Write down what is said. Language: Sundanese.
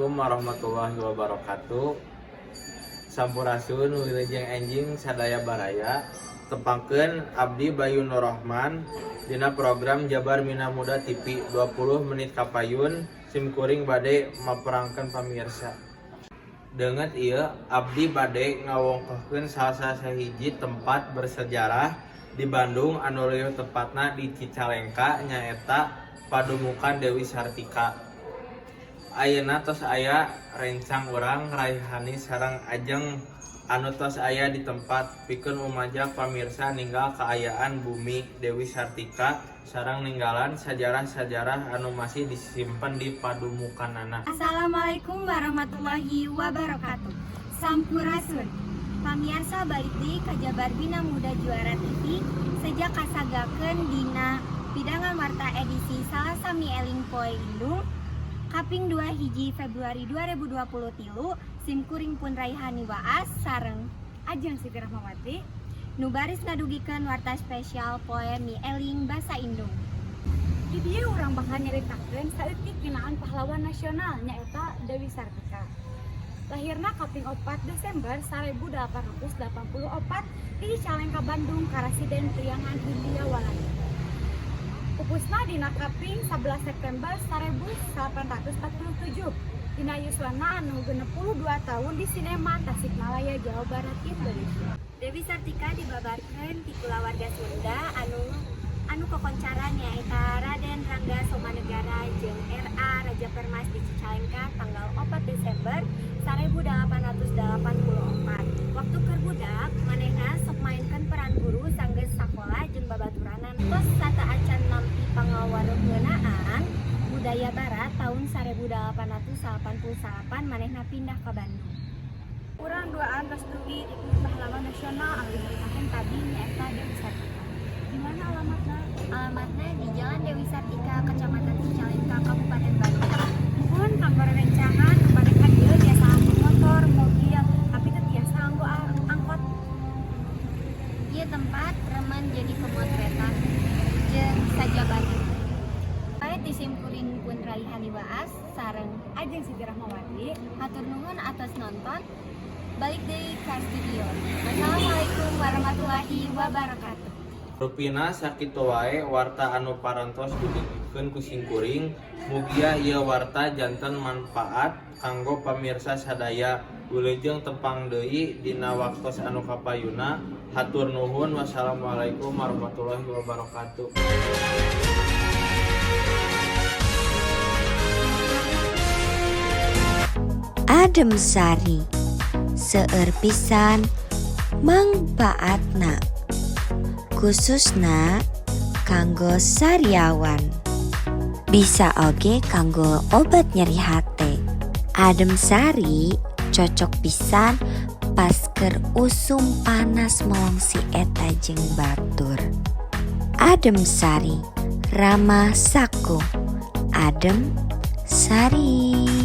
Assalamualaikum warahmatullahi wabarakatuh. Sampurasun wilujeng enjing sadaya baraya. Tepangkeun abdi Bayu Nurrahman dina program Jabar Mina Muda TV 20 menit kapayun simkuring bade maperangkeun pamirsa. Deungeut ieu abdi bade ngawongkohkeun salah sahiji tempat bersejarah di Bandung anu leuwih tepatna di Cicalengka nyaeta Padumukan Dewi Sartika. Ayeuna tos aya rencang urang raihani sareng ajeng anu tos aya di tempat pikeun umajak pamirsa ninggal kaayaan bumi Dewi Sartika sareng ninggalan sajarah-sajarah anu masih disimpen di padumukanana. Assalamualaikum warahmatullahi wabarakatuh. Sampurasun. Pamirsa balik deui ka Jabar Bina Muda Juara TV sejak kasagakeun dina pidangan warta edisi Salasami Eling Poe Indung Kaping 2 hiji Februari 2023 simkuring pun Raihani Waas sareng Ajeng Siti Rahmawati nu baris ngadugikeun warta spesial Poe Mi Eling Basa Indung. Di dieu urang bakal nyaritakeun saeutik nginaan pahlawan nasional nyaeta Dewi Sartika. Lahirna kaping 4 Desember 1884 di Cicalengka Bandung Karasiden Priangan Hindia Walanda. Pupusna dina kaping 11 September 1847 dina yuswana anu 62 tahun di Sinema Tasikmalaya, Jawa Barat, Indonesia. Dewi Sartika dibabarkeun ti kulawarga Sunda anu kokoncaran nyaeta Raden Rangga Somanegara jeung R.A. Raja Permas di Cicalengka tanggal 4 Desember 1884. Waktu keur budak manehna sok mainkeun peran guru sanggeus sakola jeung babaturanan tos sata acan nampi pangawareunaan budaya barat tahun 1888 manehna pindah ka Bandung. Urang duaan tos dugi di pahlawan nasional anu diberitakeun tadi nyaeta Dewi Sartika. Di mana alamatna? Alamatna di Jalan Dewi Sartika, Kecamatan Cicalengka, Kabupaten Bandung. Muhun kantor rencangan kepada ieu biasa angkut motor, mobil, tapi teu tiasa angkot. Ieu tempat remen jadi pemotretan jeung sajabana. Bae disimkuring pun Raihani Waas sareng Ajeng Siti Rahmawati. Hatur nuhun atas nonton. Balik deui ka studio. Wassalamualaikum warahmatullahi wabarakatuh. Rupina sakitu wae warta anu parantos dibikikeun ku simkuring. Mugia ieu warta janten manfaat kanggo pamirsa sadaya. Wilujeng tepang deui dina waktos anu kapayuna. Hatur nuhun. Wassalamualaikum warahmatullahi wabarakatuh. Adem Sari seueur pisan mangpaatna khususna kanggo sariawan, bisa oge kanggo obat nyeri hate. Adem Sari cocok pisan pas keur usum panas melongsi eta jeung batur. Adem Sari Rama Saku. Adem Sari.